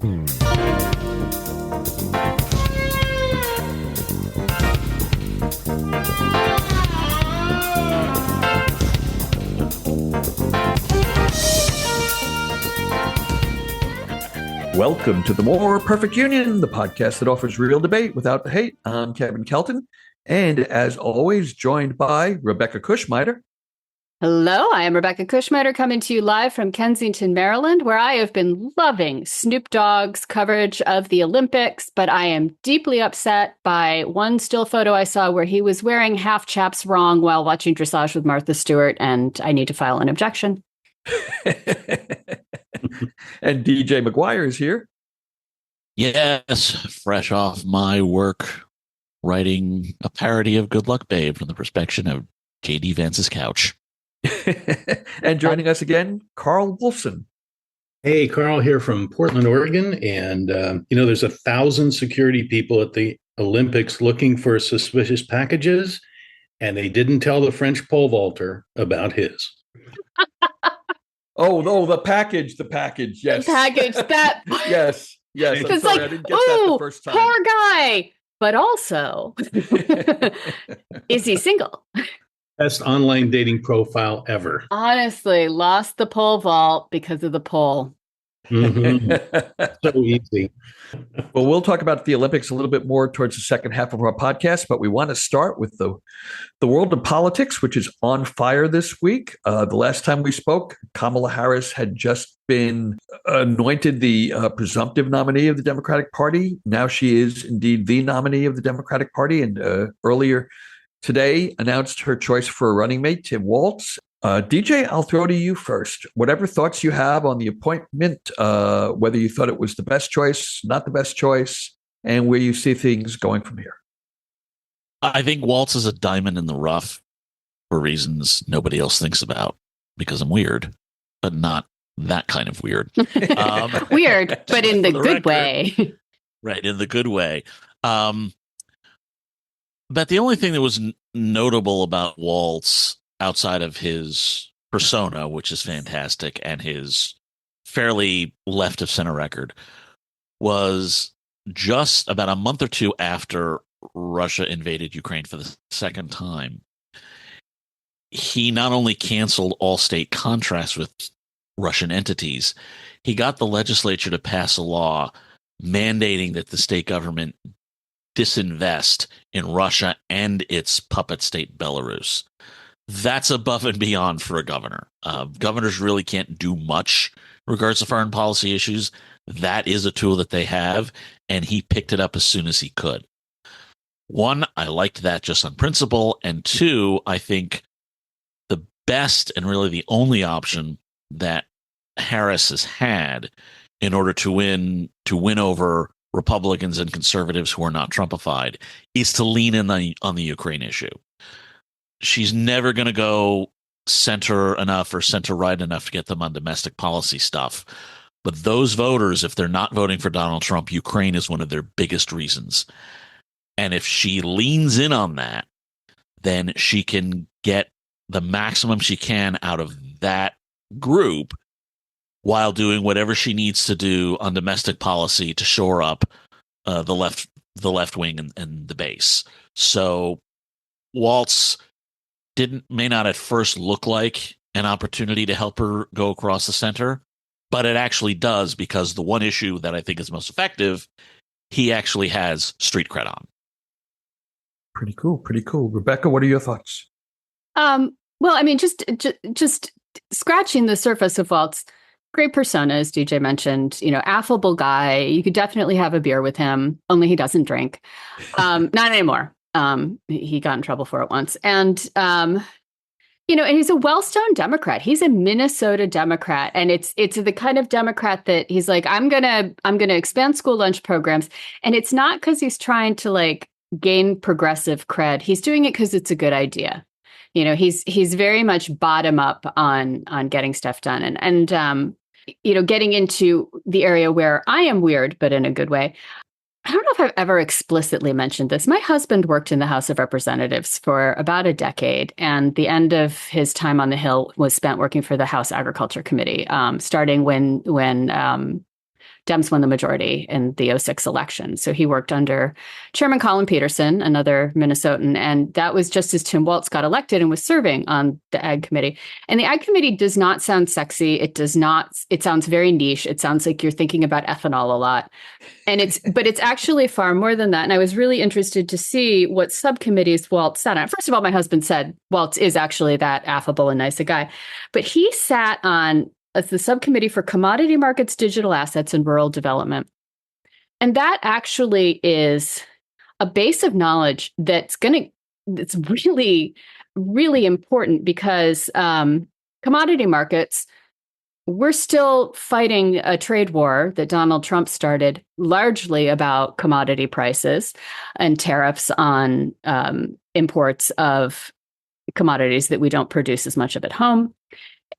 Welcome to the More Perfect Union, the podcast that offers real debate without the hate. I'm Kevin Kelton, and as always, joined by Rebecca Kushmiter. Hello, I am Rebecca Kushmiter coming to you live from Kensington, Maryland, where I have been loving Snoop Dogg's coverage of the Olympics, but I am deeply upset by one still photo I saw where he was wearing half chaps wrong while watching dressage with Martha Stewart, and I need to file an objection. And DJ McGuire is here. Yes, fresh off my work writing a parody of Good Luck Babe from the perspective of J.D. Vance's couch. And joining us again, Carl Wolfson. Hey, Carl here from Portland, Oregon. And, there's 1,000 security people at the Olympics looking for suspicious packages, and they didn't tell the French pole vaulter about his. Oh, the package, yes. The package, that. Yes. It's sorry, I didn't get that the first time. Poor guy. But also, is he single? Best online dating profile ever. Honestly, lost the pole vault because of the pole. Mm-hmm. So easy. Well, we'll talk about the Olympics a little bit more towards the second half of our podcast, but we want to start with the world of politics, which is on fire this week. The last time we spoke, Kamala Harris had just been anointed the presumptive nominee of the Democratic Party. Now she is indeed the nominee of the Democratic Party, and earlier today announced her choice for a running mate, Tim Walz. DJ, I'll throw to you first. Whatever thoughts you have on the appointment, whether you thought it was the best choice, not the best choice, and where you see things going from here. I think Walz is a diamond in the rough for reasons nobody else thinks about, because I'm weird, but not that kind of weird. Weird, but in the good way. Right, in the good way. But the only thing that was notable about Walz, outside of his persona, which is fantastic, and his fairly left of center record, was just about a month or two after Russia invaded Ukraine for the second time, he not only canceled all state contracts with Russian entities, he got the legislature to pass a law mandating that the state government disinvest in Russia and its puppet state Belarus. That's above and beyond for a governor. Governors really can't do much in regards to foreign policy issues. That is a tool that they have, and he picked it up as soon as he could. One, I liked that just on principle, and two, I think the best and really the only option that Harris has had in order to win over Republicans and conservatives who are not Trumpified is to lean in on the Ukraine issue. She's never going to go center enough or center right enough to get them on domestic policy stuff. But those voters, if they're not voting for Donald Trump, Ukraine is one of their biggest reasons. And if she leans in on that, then she can get the maximum she can out of that group while doing whatever she needs to do on domestic policy to shore up the left wing and the base. So Walz may not at first look like an opportunity to help her go across the center, but it actually does, because the one issue that I think is most effective, he actually has street cred on. Pretty cool. Rebecca, what are your thoughts? Well, I mean, just scratching the surface of Walz, great persona, as DJ mentioned, affable guy. You could definitely have a beer with him, only he doesn't drink. Not anymore. He got in trouble for it once. And, and he's a well-known Democrat. He's a Minnesota Democrat. And it's the kind of Democrat that he's like, I'm going to expand school lunch programs. And it's not because he's trying to gain progressive cred. He's doing it because it's a good idea. He's very much bottom up on getting stuff done. And getting into the area where I am weird, but in a good way. I don't know if I've ever explicitly mentioned this. My husband worked in the House of Representatives for about a decade, and the end of his time on the Hill was spent working for the House Agriculture Committee, starting when Dems won the majority in the '06 election. So he worked under Chairman Colin Peterson, another Minnesotan. And that was just as Tim Walz got elected and was serving on the Ag Committee. And the Ag Committee does not sound sexy. It sounds very niche. It sounds like you're thinking about ethanol a lot. But it's actually far more than that. And I was really interested to see what subcommittees Walz sat on. First of all, my husband said Walz is actually that affable and nice a guy. But he sat on the subcommittee for commodity markets, digital assets, and rural development. And that actually is a base of knowledge that's really, really important because commodity markets, we're still fighting a trade war that Donald Trump started largely about commodity prices and tariffs on imports of commodities that we don't produce as much of at home.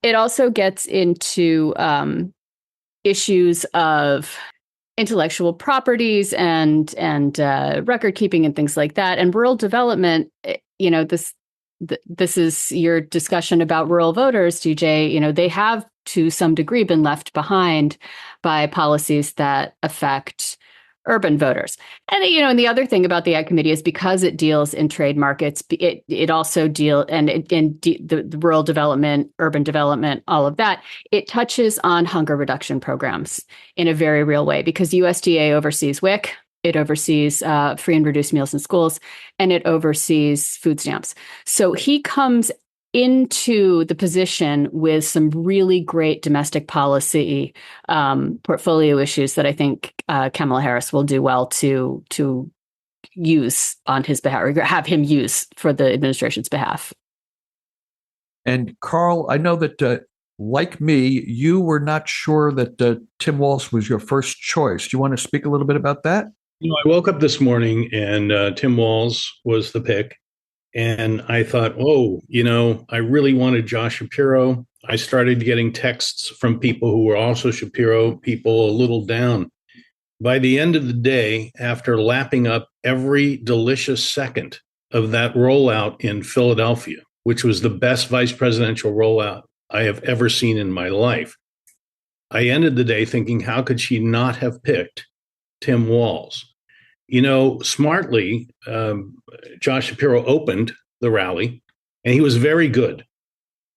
It also gets into issues of intellectual properties and record keeping and things like that. And rural development, this is your discussion about rural voters, DJ. They have to some degree been left behind by policies that affect urban voters. And the other thing about the Ag Committee is because it deals in trade markets, it also deals the rural development, urban development, all of that. It touches on hunger reduction programs in a very real way because USDA oversees WIC, it oversees free and reduced meals in schools, and it oversees food stamps. So he comes into the position with some really great domestic policy portfolio issues that I think Kamala Harris will do well to use on his behalf, or have him use for the administration's behalf. And Carl, I know that like me, you were not sure that Tim Walz was your first choice. Do you want to speak a little bit about that? I woke up this morning and Tim Walz was the pick. And I thought, I really wanted Josh Shapiro. I started getting texts from people who were also Shapiro people a little down. By the end of the day, after lapping up every delicious second of that rollout in Philadelphia, which was the best vice presidential rollout I have ever seen in my life, I ended the day thinking, how could she not have picked Tim Walz? Smartly, Josh Shapiro opened the rally, and he was very good.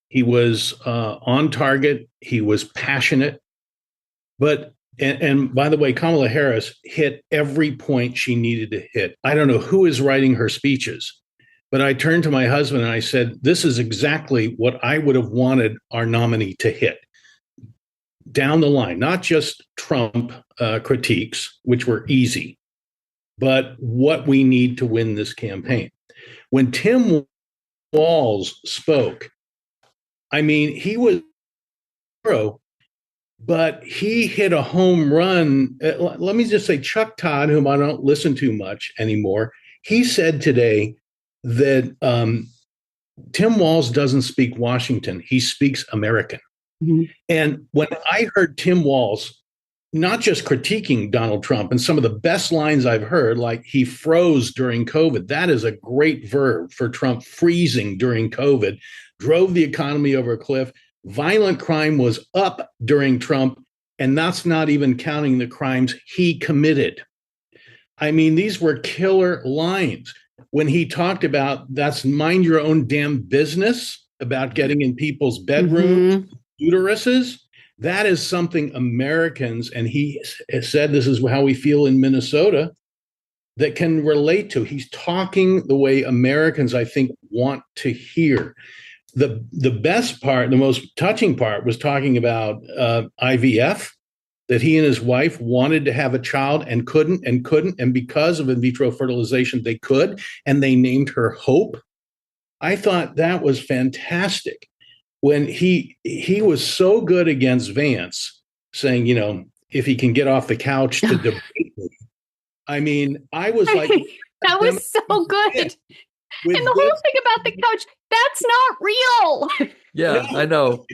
He was on target. He was passionate. But, and by the way, Kamala Harris hit every point she needed to hit. I don't know who is writing her speeches, but I turned to my husband and I said, this is exactly what I would have wanted our nominee to hit. Down the line, not just Trump critiques, which were easy, but what we need to win this campaign. When Tim Walz spoke, he was pro, but he hit a home run. Let me just say, Chuck Todd, whom I don't listen to much anymore, he said today that Tim Walz doesn't speak Washington, he speaks American. Mm-hmm. And when I heard Tim Walz not just critiquing Donald Trump, and some of the best lines I've heard, like he froze during COVID. That is a great verb for Trump. Freezing during COVID drove the economy over a cliff. Violent crime was up during Trump, and that's not even counting the crimes he committed. These were killer lines. When he talked about that's mind your own damn business about getting in people's bedrooms, uteruses, that is something Americans, and he said this is how we feel in Minnesota, that can relate to. He's talking the way Americans, I think, want to hear. The best part, the most touching part, was talking about IVF, that he and his wife wanted to have a child and couldn't, and because of in vitro fertilization, they could, and they named her Hope. I thought that was fantastic. When he was so good against Vance, saying, if he can get off the couch to debate me. I was like, that was so good. And the whole thing about the couch, that's not real. Yeah, no, I know.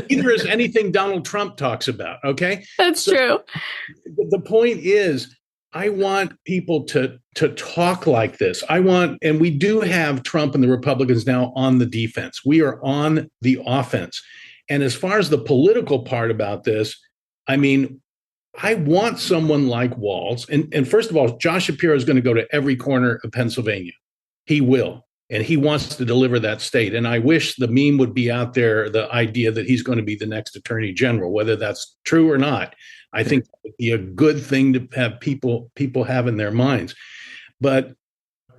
Neither is anything Donald Trump talks about. Okay. That's true. The point is, I want people to talk like this. And we do have Trump and the Republicans now on the defense. We are on the offense. And as far as the political part about this, I want someone like Walz. And first of all, Josh Shapiro is going to go to every corner of Pennsylvania. He will. And he wants to deliver that state. And I wish the meme would be out there, the idea that he's going to be the next attorney general, whether that's true or not. I think that would be a good thing to have people have in their minds. But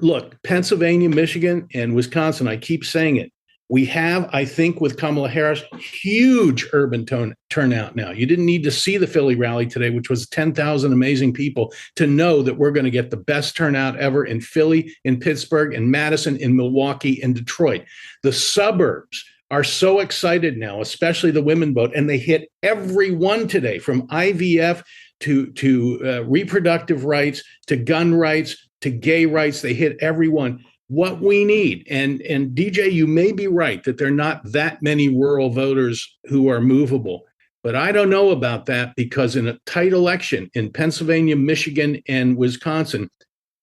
look, Pennsylvania, Michigan, and Wisconsin, I keep saying it. We have, I think, with Kamala Harris, huge urban turnout now. You didn't need to see the Philly rally today, which was 10,000 amazing people, to know that we're going to get the best turnout ever in Philly, in Pittsburgh, in Madison, in Milwaukee, in Detroit. The suburbs are so excited now, especially the women vote, and they hit everyone today, from IVF to reproductive rights, to gun rights, to gay rights. They hit everyone. What we need, and DJ, you may be right that there are not that many rural voters who are movable, but I don't know about that, because in a tight election in Pennsylvania, Michigan, and Wisconsin,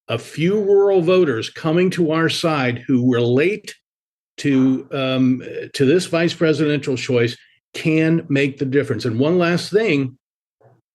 a few rural voters coming to our side who relate to this vice presidential choice can make the difference. And one last thing,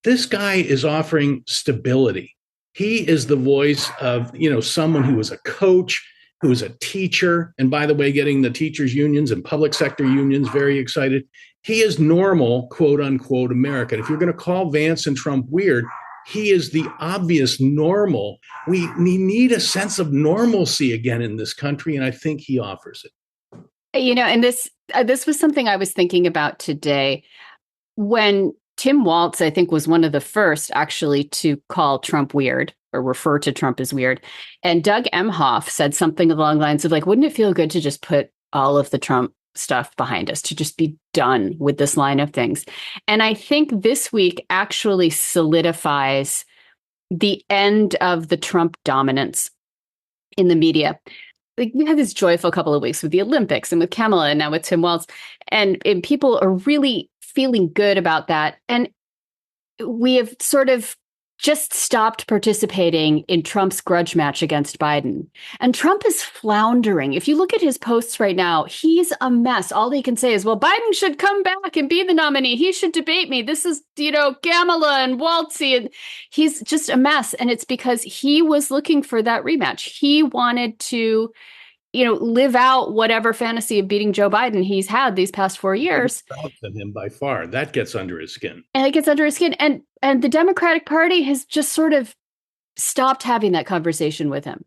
this guy is offering stability. He is the voice of, someone who was a coach, who is a teacher, and by the way, getting the teachers' unions and public sector unions very excited. He is normal, quote unquote, America. And if you're going to call Vance and Trump weird, he is the obvious normal. We need a sense of normalcy again in this country, and I think he offers it. And this was something I was thinking about today, when Tim Walz, I think, was one of the first actually to call Trump weird, or refer to Trump as weird. And Doug Emhoff said something along the lines of, like, wouldn't it feel good to just put all of the Trump stuff behind us, to just be done with this line of things? And I think this week actually solidifies the end of the Trump dominance in the media. Like, we had this joyful couple of weeks with the Olympics and with Kamala, and now with Tim Walz, and people are really feeling good about that. And we have sort of just stopped participating in Trump's grudge match against Biden. And Trump is floundering. If you look at his posts right now, he's a mess. All he can say is, well, Biden should come back and be the nominee. He should debate me. This is, Kamala and Waltzy. And he's just a mess. And it's because he was looking for that rematch. He wanted to, live out whatever fantasy of beating Joe Biden he's had these past 4 years. Than him by far. That gets under his skin. And it gets under his skin. And the Democratic Party has just sort of stopped having that conversation with him.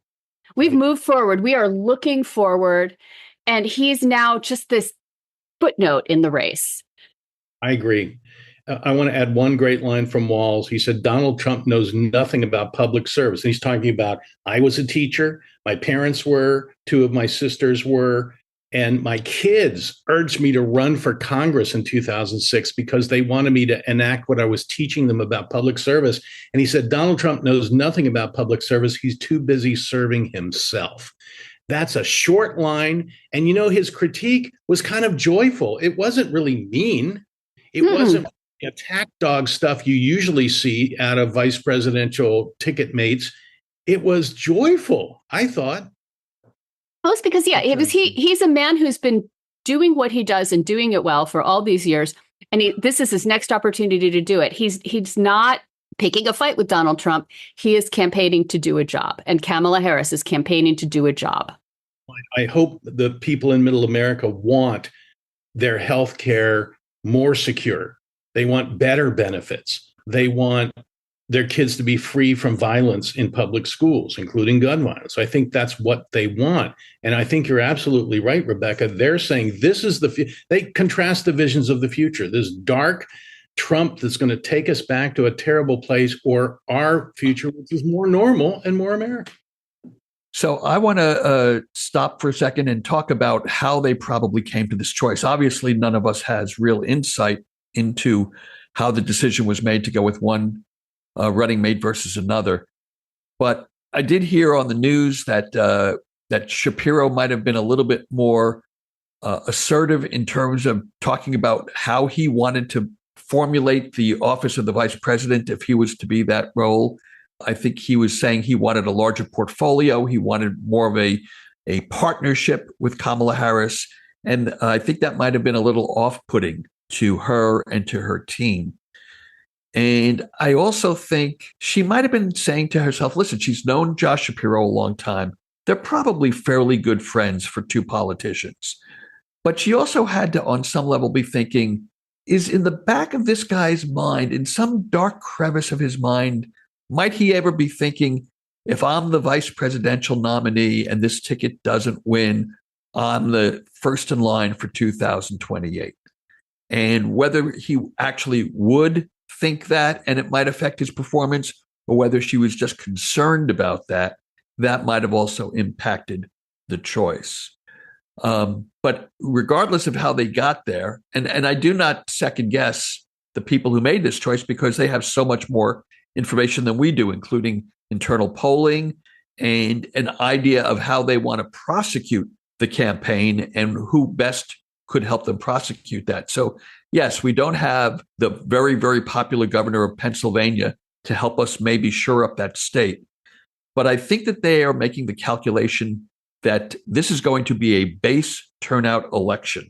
We've moved forward. We are looking forward. And he's now just this footnote in the race. I agree. I want to add one great line from Walz. He said, Donald Trump knows nothing about public service. And he's talking about, I was a teacher. My parents were, 2 of my sisters were, and my kids urged me to run for Congress in 2006 because they wanted me to enact what I was teaching them about public service. And he said, Donald Trump knows nothing about public service. He's too busy serving himself. That's a short line. And, his critique was kind of joyful. It wasn't really mean. It wasn't attack dog stuff you usually see out of vice presidential ticket mates. It was joyful, I thought. Well, it's because, he's a man who's been doing what he does and doing it well for all these years. And this is his next opportunity to do it. He's not picking a fight with Donald Trump. He is campaigning to do a job. And Kamala Harris is campaigning to do a job. I hope the people in Middle America want their health care more secure. They want better benefits. They want their kids to be free from violence in public schools, including gun violence. I think that's what they want. And I think you're absolutely right, Rebecca. They're saying this is they contrast the visions of the future, this dark Trump that's going to take us back to a terrible place, or our future, which is more normal and more American. So I want to stop for a second and talk about how they probably came to this choice. Obviously, none of us has real insight into how the decision was made to go with one running mate versus another. But I did hear on the news that that Shapiro might have been a little bit more assertive in terms of talking about how he wanted to formulate the office of the vice president if he was to be that role. I think he was saying he wanted a larger portfolio. He wanted more of a partnership with Kamala Harris. And I think that might have been a little off-putting to her and to her team. And I also think she might have been saying to herself, listen, she's known Josh Shapiro a long time. They're probably fairly good friends for two politicians. But she also had to, on some level, be thinking, is in the back of this guy's mind, in some dark crevice of his mind, might he ever be thinking, if I'm the vice presidential nominee and this ticket doesn't win, I'm the first in line for 2028? And whether he actually would think that and it might affect his performance, or whether she was just concerned about that, that might have also impacted the choice. But regardless of how they got there, and I do not second guess the people who made this choice because they have so much more information than we do, including internal polling and an idea of how they want to prosecute the campaign and who best could help them prosecute that. So, yes, we don't have the very, very popular governor of Pennsylvania to help us maybe shore up that state. But I think that they are making the calculation that this is going to be a base turnout election,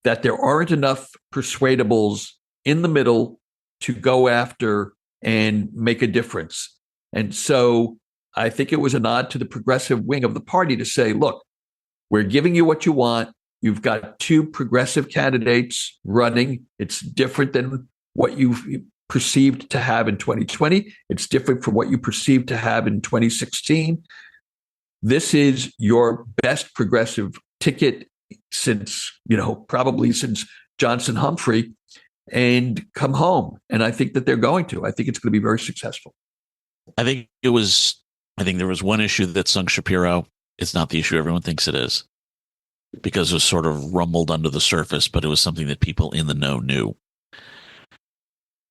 that there aren't enough persuadables in the middle to go after and make a difference. And so I think it was a nod to the progressive wing of the party to say, look, we're giving you what you want. You've got two progressive candidates running. It's different than what you've perceived to have in 2020. It's different from what you perceived to have in 2016. This is your best progressive ticket since, probably since Johnson Humphrey, and come home. And I think that they're going to. I think it's going to be very successful. I think there was one issue that sunk Shapiro. It's not the issue everyone thinks it is, because it was sort of rumbled under the surface, but it was something that people in the know knew.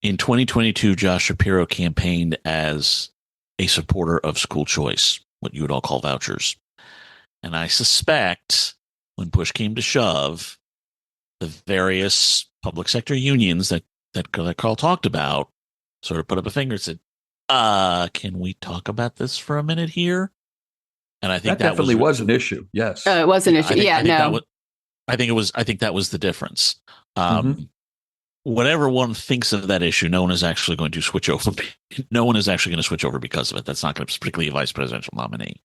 In 2022, Josh Shapiro campaigned as a supporter of school choice, what you would all call vouchers. And I suspect when push came to shove, the various public sector unions that Carl talked about sort of put up a finger and said, can we talk about this for a minute here? And I think that definitely was an issue. Yes. It was an issue. I think that was the difference. Whatever one thinks of that issue, no one is actually going to switch over. No one is actually going to switch over because of it. That's not going to be particularly a vice presidential nominee.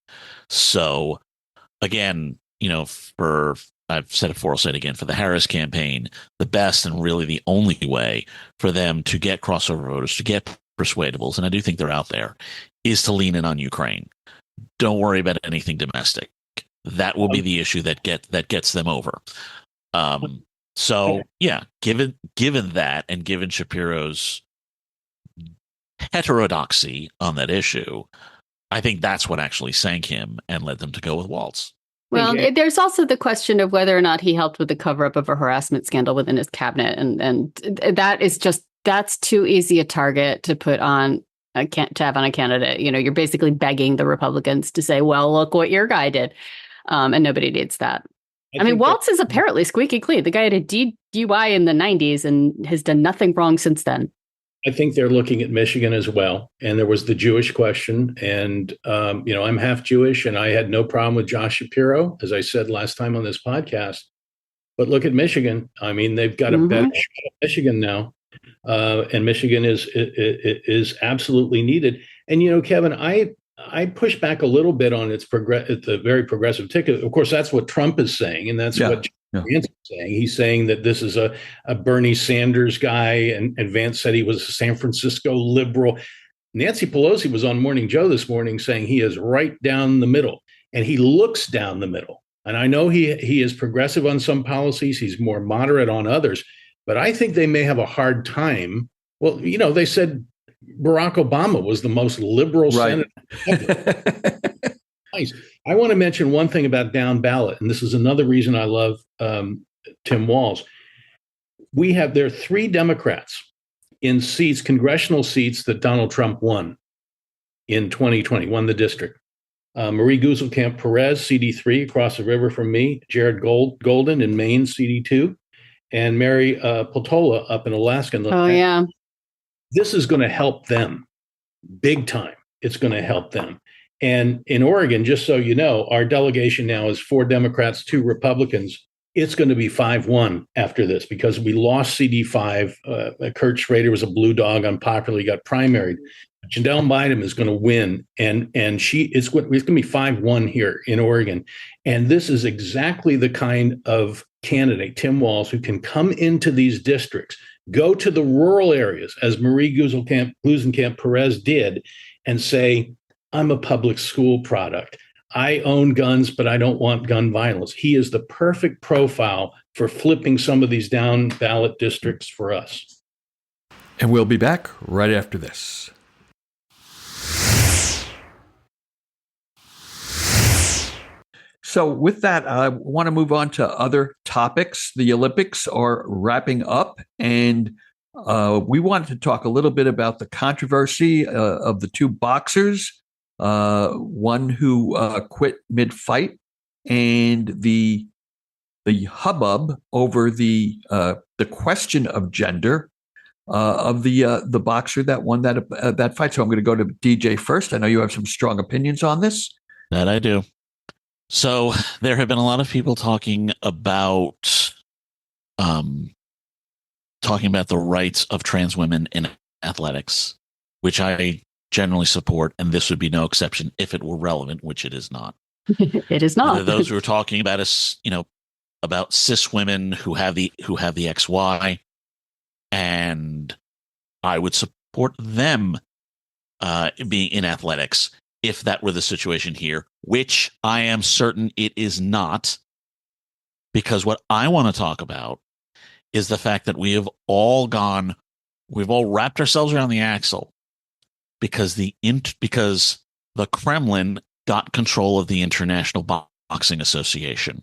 So again, I've said it before, I'll say it again, for the Harris campaign, the best and really the only way for them to get crossover voters, to get persuadables, and I do think they're out there, is to lean in on Ukraine. Don't worry about anything domestic. That will be the issue that gets them over. So yeah, given that, and given Shapiro's heterodoxy on that issue, I think that's what actually sank him and led them to go with Walz. Well, there's also the question of whether or not he helped with the cover-up of a harassment scandal within his cabinet, and that's too easy a target to put on. To have on a candidate. You're basically begging the Republicans to say, well, look what your guy did. And nobody needs that. I mean, Walz is apparently squeaky clean. The guy had a DUI in the 90s and has done nothing wrong since then. I think they're looking at Michigan as well. And there was the Jewish question. And, I'm half Jewish, and I had no problem with Josh Shapiro, as I said last time on this podcast. But look at Michigan. I mean, they've got a better shot at Michigan now. And Michigan is absolutely needed. And, Kevin, I push back a little bit on the very progressive ticket. Of course, that's what Trump is saying. And that's what Vance is saying. He's saying that this is a Bernie Sanders guy. And Vance said he was a San Francisco liberal. Nancy Pelosi was on Morning Joe this morning saying he is right down the middle. And he looks down the middle. And I know he is progressive on some policies. He's more moderate on others. But I think they may have a hard time. Well, they said Barack Obama was the most liberal senator ever. Nice. I want to mention one thing about down ballot, and this is another reason I love Tim Walz. There are 3 Democrats in seats, congressional seats, that Donald Trump won in 2020, won the district. Marie Guzzelkamp Perez, CD3, across the river from me. Jared Golden in Maine, CD2. And Mary Peltola up in Alaska. Oh, yeah. This is going to help them big time. It's going to help them. And in Oregon, just so you know, our delegation now is 4 Democrats, 2 Republicans. it's going to be 5-1 after this because we lost CD5. Kurt Schrader was a blue dog, unpopularly got primaried. Janelle Bynum is going to win, and it's going to be 5-1 here in Oregon. And this is exactly the kind of candidate, Tim Walz, who can come into these districts, go to the rural areas, as Marie Gluesenkamp Perez did, and say, I'm a public school product. I own guns, but I don't want gun violence. He is the perfect profile for flipping some of these down ballot districts for us. And we'll be back right after this. So with that, I want to move on to other topics. The Olympics are wrapping up, and we wanted to talk a little bit about the controversy of the two boxers, one who quit mid-fight, and the hubbub over the question of gender of the boxer that won that fight. So I'm going to go to DJ first. I know you have some strong opinions on this. That I do. So there have been a lot of people talking about the rights of trans women in athletics, which I generally support, and this would be no exception if it were relevant, which it is not. It is not. Those who are talking about about cis women who have the XY, and I would support them being in athletics if that were the situation here, which I am certain it is not, because what I want to talk about is the fact that we've all wrapped ourselves around the axle because the Kremlin got control of the International Boxing Association.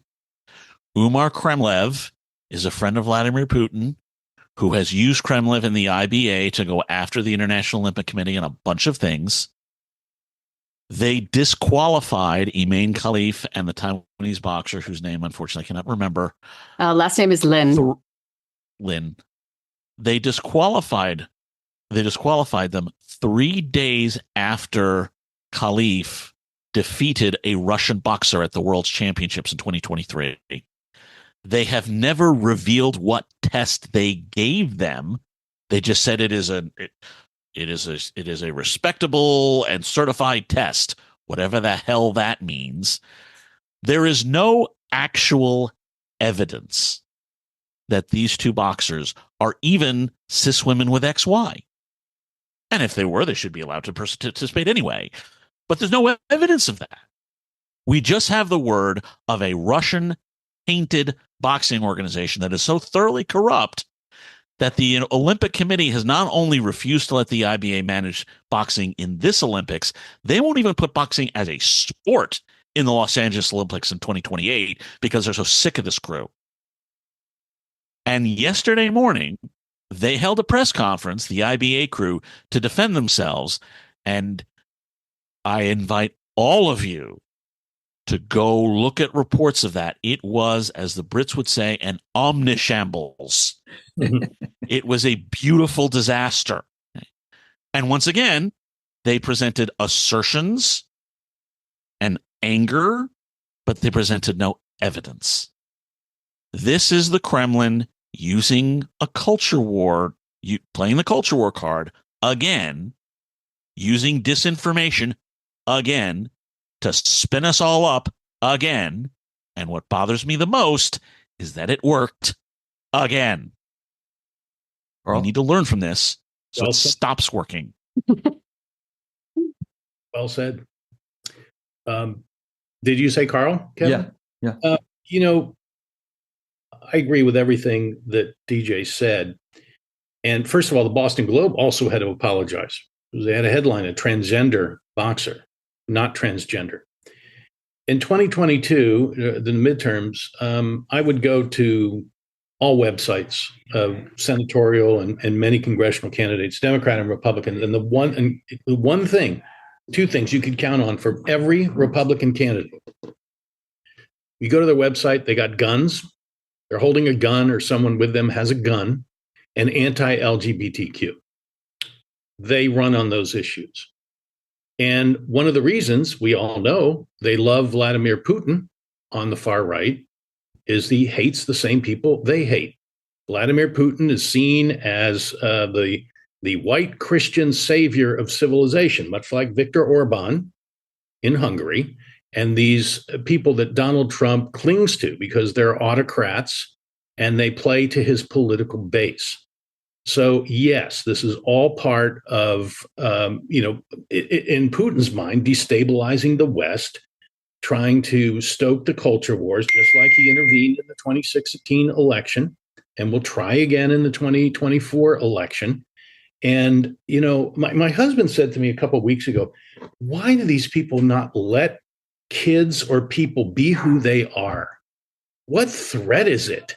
Umar Kremlev is a friend of Vladimir Putin who has used Kremlev and the IBA to go after the International Olympic Committee on a bunch of things. They disqualified Emain Khalif and the Taiwanese boxer, whose name, unfortunately, I cannot remember. Last name is Lin. Lin. They disqualified them 3 days after Khalif defeated a Russian boxer at the World Championships in 2023. They have never revealed what test they gave them. They just said it is a respectable and certified test, whatever the hell that means. There is no actual evidence that these two boxers are even cis women with XY. And if they were, they should be allowed to participate anyway. But there's no evidence of that. We just have the word of a Russian-tainted boxing organization that is so thoroughly corrupt that the Olympic Committee has not only refused to let the IBA manage boxing in this Olympics, they won't even put boxing as a sport in the Los Angeles Olympics in 2028 because they're so sick of this crew. And yesterday morning, they held a press conference, the IBA crew, to defend themselves. And I invite all of you to go look at reports of that. It was, as the Brits would say, an omnishambles. It was a beautiful disaster. And once again, they presented assertions and anger, but they presented no evidence. This is the Kremlin using a culture war, playing the culture war card again, using disinformation again to spin us all up again. And what bothers me the most is that it worked again. We need to learn from this so it stops working. Well said. Did you say Carl, Kevin? Yeah. I agree with everything that DJ said. And first of all, the Boston Globe also had to apologize. They had a headline, a transgender boxer, not transgender. In 2022, the midterms, I would go to all websites of senatorial and many congressional candidates, Democrat and Republican. And two things you could count on for every Republican candidate. You go to their website, they got guns. They're holding a gun or someone with them has a gun, and anti-LGBTQ. They run on those issues. And one of the reasons we all know they love Vladimir Putin on the far right is he hates the same people they hate. Vladimir Putin is seen as the white Christian savior of civilization, much like Viktor Orban in Hungary, and these people that Donald Trump clings to because they're autocrats and they play to his political base. So, yes, this is all part of, in Putin's mind, destabilizing the West, trying to stoke the culture wars, just like he intervened in the 2016 election and will try again in the 2024 election. And, my husband said to me a couple of weeks ago, why do these people not let kids or people be who they are? What threat is it?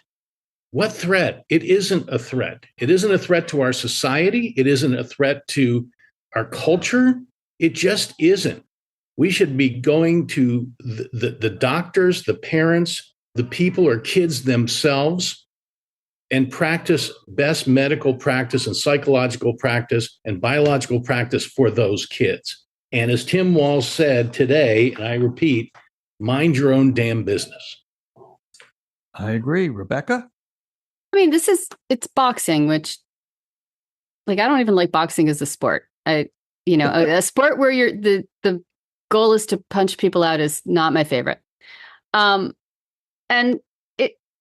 What threat? It isn't a threat. It isn't a threat to our society. It isn't a threat to our culture. It just isn't. We should be going to the doctors, the parents, the people or kids themselves, and practice best medical practice and psychological practice and biological practice for those kids. And as Tim Walz said today, and I repeat, mind your own damn business. I agree. Rebecca? I mean, it's boxing, which, I don't even like boxing as a sport. A sport where the goal is to punch people out is not my favorite. And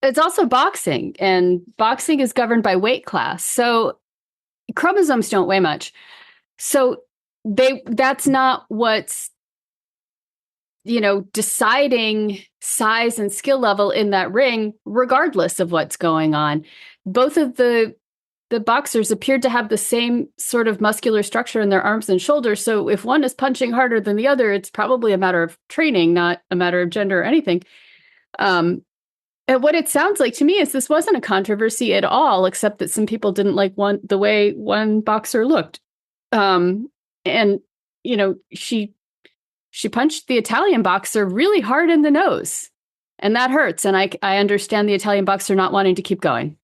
it's also boxing, and boxing is governed by weight class. So chromosomes don't weigh much. So that's not what's, deciding size and skill level in that ring, regardless of what's going on. Both of the boxers appeared to have the same sort of muscular structure in their arms and shoulders. So if one is punching harder than the other, it's probably a matter of training, not a matter of gender or anything. And what it sounds like to me is this wasn't a controversy at all, except that some people didn't like the way one boxer looked. She punched the Italian boxer really hard in the nose, and that hurts. And I understand the Italian boxer not wanting to keep going.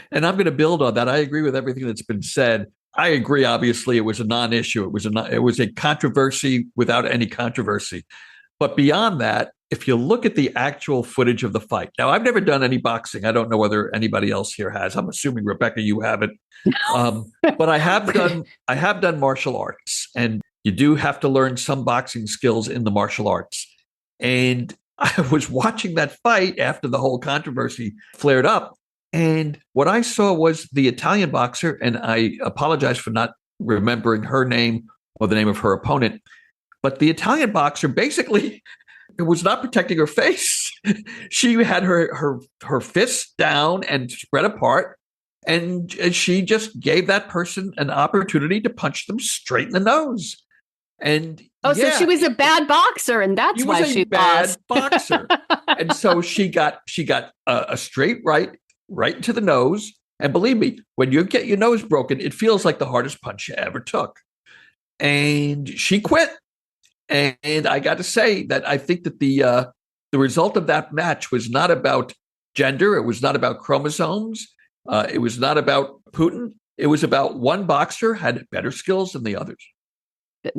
And I'm going to build on that. I agree with everything that's been said. I agree. Obviously, it was a non-issue. It was a controversy without any controversy. But beyond that, if you look at the actual footage of the fight, now I've never done any boxing. I don't know whether anybody else here has. I'm assuming, Rebecca, you haven't. But I have done martial arts, and you do have to learn some boxing skills in the martial arts. And I was watching that fight after the whole controversy flared up. And what I saw was the Italian boxer, and I apologize for not remembering her name or the name of her opponent, but the Italian boxer basically was not protecting her face. She had her fists down and spread apart, and she just gave that person an opportunity to punch them straight in the nose. And so she was a bad boxer, and that's why she bad lost. boxer. And so she got a straight right into the nose. And believe me, when you get your nose broken, it feels like the hardest punch you ever took. And she quit. And I got to say that I think that the result of that match was not about gender. It was not about chromosomes. It was not about Putin. It was about one boxer had better skills than the others.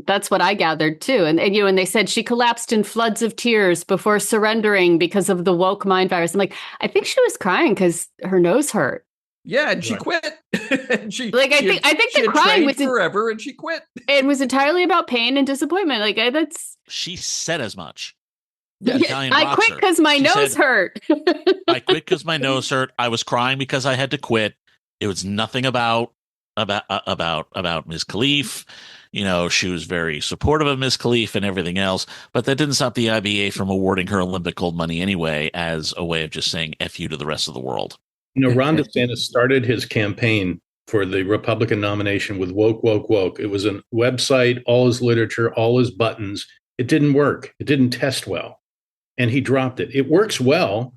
That's what I gathered too. And they said she collapsed in floods of tears before surrendering because of the woke mind virus. I'm like, I think she was crying because her nose hurt. Yeah, and she quit. And I think the crying was forever, and she quit. It was entirely about pain and disappointment. She said as much. I quit because my nose hurt. I quit because my nose hurt. I was crying because I had to quit. It was nothing about Ms. Khalif. She was very supportive of Ms. Khalif and everything else, but that didn't stop the IBA from awarding her Olympic gold money anyway, as a way of just saying F you to the rest of the world. Ron DeSantis started his campaign for the Republican nomination with woke, woke, woke. It was a website, all his literature, all his buttons. It didn't work. It didn't test well. And he dropped it. It works well,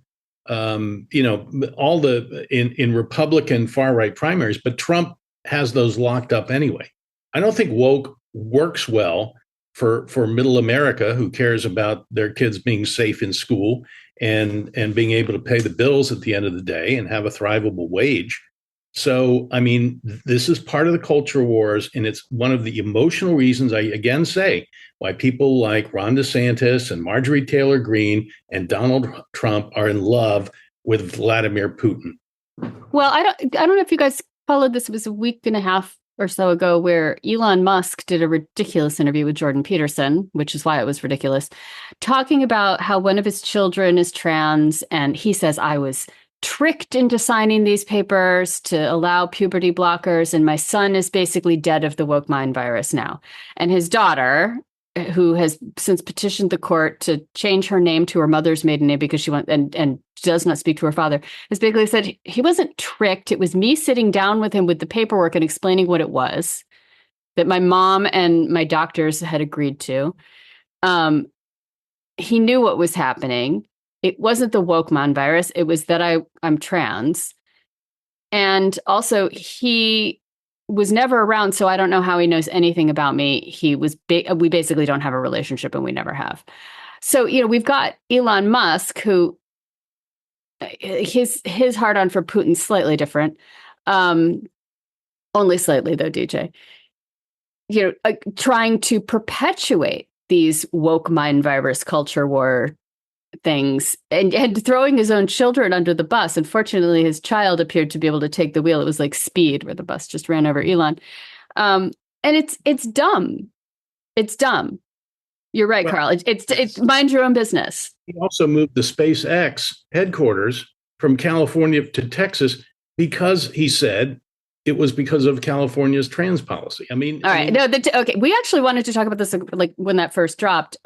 all in Republican far-right primaries, but Trump has those locked up anyway. I don't think woke works well for middle America, who cares about their kids being safe in school and being able to pay the bills at the end of the day and have a thrivable wage. So, I mean, this is part of the culture wars, and it's one of the emotional reasons I again say why people like Ron DeSantis and Marjorie Taylor Greene and Donald Trump are in love with Vladimir Putin. Well, I don't know if you guys followed this. It was a week and a half or so ago where Elon Musk did a ridiculous interview with Jordan Peterson, which is why it was ridiculous, talking about how one of his children is trans. And he says, I was tricked into signing these papers to allow puberty blockers. And my son is basically dead of the woke mind virus now. And his daughter, who has since petitioned the court to change her name to her mother's maiden name because she wants and does not speak to her father, has basically said he wasn't tricked. It was me sitting down with him with the paperwork and explaining what it was that my mom and my doctors had agreed to. He knew what was happening. It wasn't the woke man virus. It was that I'm trans. And also he was never around, so I don't know how he knows anything about me. We basically don't have a relationship, and we never have. So, we've got Elon Musk, who his hard on for Putin's slightly different, only slightly though, DJ. Trying to perpetuate these woke mind virus culture war things and throwing his own children under the bus. Unfortunately, his child appeared to be able to take the wheel. It was like Speed, where the bus just ran over Elon. And it's dumb. It's dumb. You're right, Carl. It's mind your own business. He also moved the SpaceX headquarters from California to Texas because he said it was because of California's trans policy. I mean, all right. Okay. We actually wanted to talk about this like when that first dropped.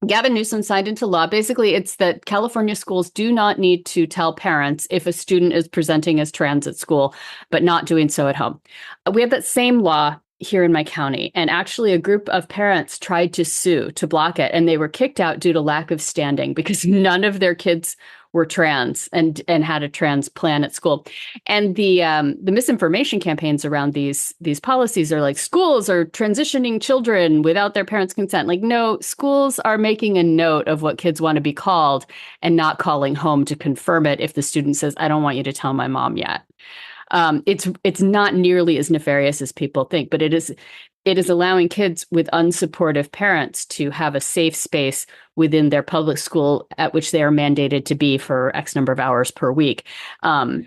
Gavin Newsom signed into law. Basically, it's that California schools do not need to tell parents if a student is presenting as trans at school, but not doing so at home. We have that same law here in my county. And actually, a group of parents tried to sue to block it, and they were kicked out due to lack of standing because none of their kids were trans and had a trans plan at school. And the misinformation campaigns around these policies are like, schools are transitioning children without their parents' consent. Like, no, schools are making a note of what kids want to be called and not calling home to confirm it if the student says, I don't want you to tell my mom yet. It's not nearly as nefarious as people think, but it is allowing kids with unsupportive parents to have a safe space within their public school at which they are mandated to be for X number of hours per week. No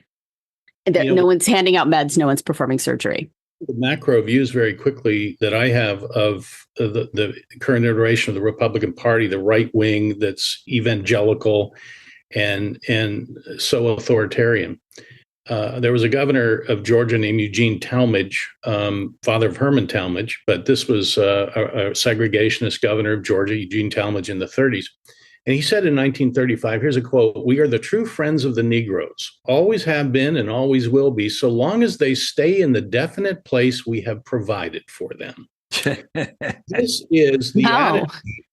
one's handing out meds, no one's performing surgery. The macro views very quickly that I have of the current iteration of the Republican Party, the right wing that's evangelical and so authoritarian. There was a governor of Georgia named Eugene Talmadge, father of Herman Talmadge, but this was a segregationist governor of Georgia, Eugene Talmadge, in the 30s. And he said in 1935, here's a quote, "We are the true friends of the Negroes, always have been and always will be, so long as they stay in the definite place we have provided for them." This is the attitude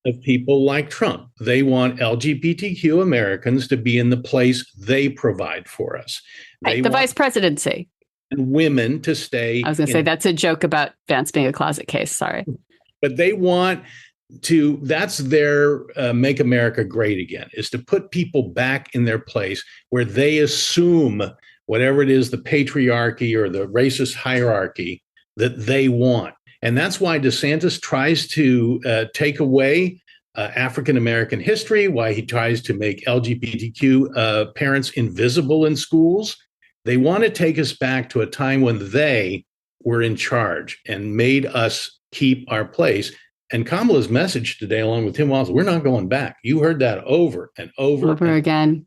of people like Trump. They want LGBTQ Americans to be in the place they provide for us. Right, the vice presidency. And women to stay. I was going to say that's a joke about Vance being a closet case. Sorry. But they want to, that's their Make America Great Again, is to put people back in their place where they assume whatever it is, the patriarchy or the racist hierarchy that they want. And that's why DeSantis tries to take away African-American history, why he tries to make LGBTQ parents invisible in schools. They want to take us back to a time when they were in charge and made us keep our place. And Kamala's message today, along with Tim Walz, we're not going back. You heard that over and over again.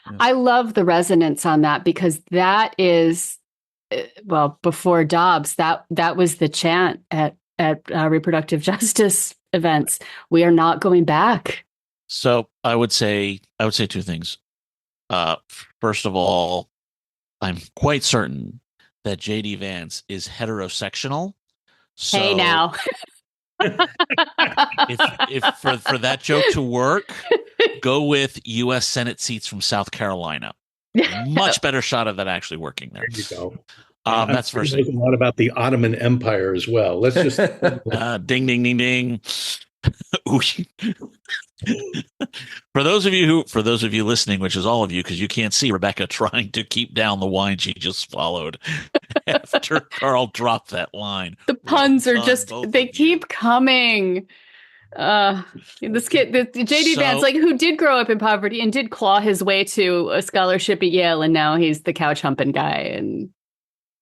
Yeah. I love the resonance on that because that is, well, before Dobbs, that was the chant at reproductive justice events. We are not going back. So I would say two things. First of all, I'm quite certain that JD Vance is heterosexual. So hey now. if for that joke to work, go with U.S. Senate seats from South Carolina. Much better shot of that actually working there. There you go. That's first thing. A lot about the Ottoman Empire as well. Let's just ding, ding, ding, ding. For those of you listening, which is all of you, because you can't see Rebecca trying to keep down the wine she just swallowed after Carl dropped that line. The puns are just, they keep coming. This kid, the JD Vance, like, who did grow up in poverty and did claw his way to a scholarship at Yale, and now he's the couch humping guy. And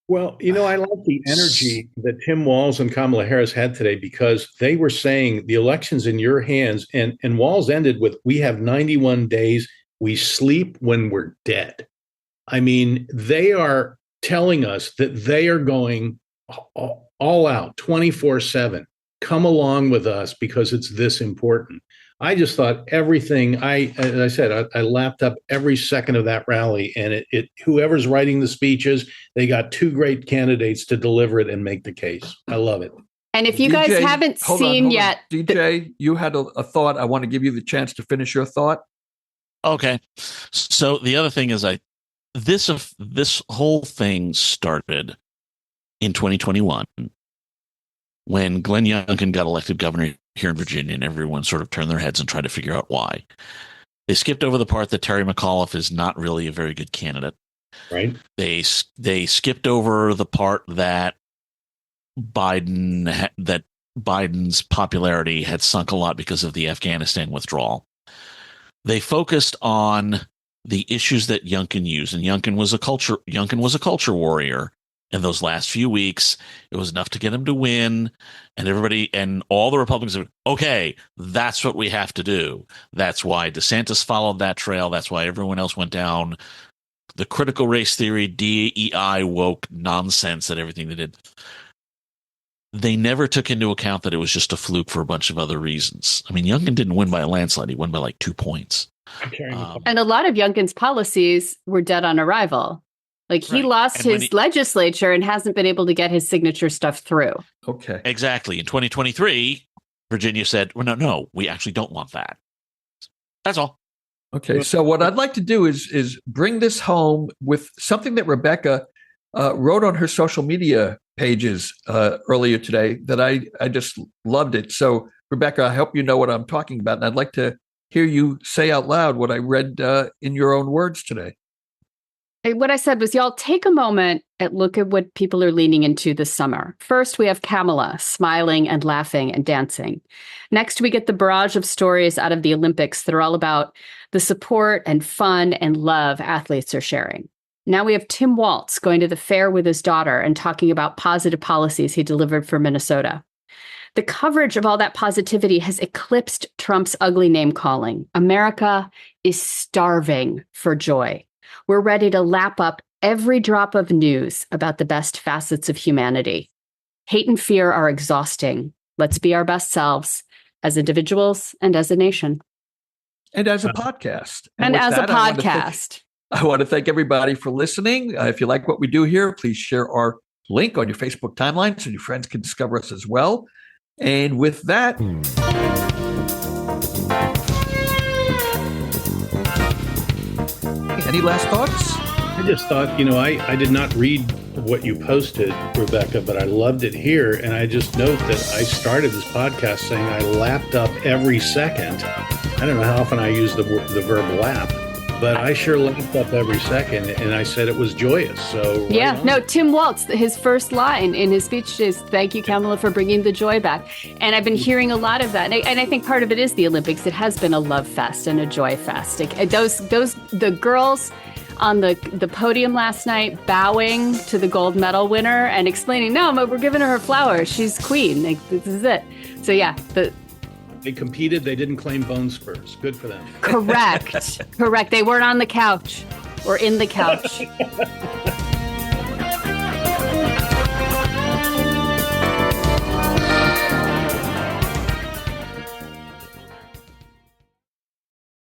well, I like the energy that Tim Walz and Kamala Harris had today, because they were saying the election's in your hands, and Walz ended with, "We have 91 days. We sleep when we're dead." I mean, they are telling us that they are going all out 24/7. Come along with us because it's this important. I just thought everything, as I said, I lapped up every second of that rally, and whoever's writing the speeches, they got two great candidates to deliver it and make the case. I love it. And if you guys haven't seen yet, DJ, you had a thought. I want to give you the chance to finish your thought. Okay. So the other thing is, this whole thing started in 2021 when Glenn Youngkin got elected governor here in Virginia, and everyone sort of turned their heads and tried to figure out why. They skipped over the part that Terry McAuliffe is not really a very good candidate. Right. They skipped over the part that Biden's popularity had sunk a lot because of the Afghanistan withdrawal. They focused on the issues that Youngkin used, and Youngkin was a culture warrior. In those last few weeks, it was enough to get him to win, and everybody and all the Republicans are, okay, that's what we have to do. That's why DeSantis followed that trail. That's why everyone else went down the critical race theory, DEI woke nonsense that everything they did. They never took into account that it was just a fluke for a bunch of other reasons. I mean, Youngkin didn't win by a landslide. He won by like 2 points. And a lot of Youngkin's policies were dead on arrival. Like, he lost his legislature and hasn't been able to get his signature stuff through. Okay. Exactly. In 2023, Virginia said, well, no, we actually don't want that. That's all. Okay. So what I'd like to do is bring this home with something that Rebecca wrote on her social media pages earlier today that I just loved it. So, Rebecca, I hope you know what I'm talking about. And I'd like to hear you say out loud what I read in your own words today. What I said was, y'all take a moment and look at what people are leaning into this summer. First, we have Kamala smiling and laughing and dancing. Next, we get the barrage of stories out of the Olympics that are all about the support and fun and love athletes are sharing. Now we have Tim Walz going to the fair with his daughter and talking about positive policies he delivered for Minnesota. The coverage of all that positivity has eclipsed Trump's ugly name calling. America is starving for joy. We're ready to lap up every drop of news about the best facets of humanity. Hate and fear are exhausting. Let's be our best selves as individuals and as a nation. And as a podcast. And as a podcast. I want to thank everybody for listening. If you like what we do here, please share our link on your Facebook timeline so your friends can discover us as well. And with that... Any last thoughts? I just thought, I did not read what you posted, Rebecca, but I loved it here. And I just note that I started this podcast saying I lapped up every second. I don't know how often I use the verb lap, but I sure lapped up every second. And I said it was joyous. So Tim Walz, his first line in his speech is, "Thank you, Kamala, for bringing the joy back." And I've been hearing a lot of that. And I think part of it is the Olympics. It has been a love fest and a joy fest. The girls on the podium last night bowing to the gold medal winner and explaining, no, we're giving her flowers. She's queen. Like, this is it. So yeah, they competed. They didn't claim bone spurs. Good for them. Correct. They weren't on the couch or in the couch.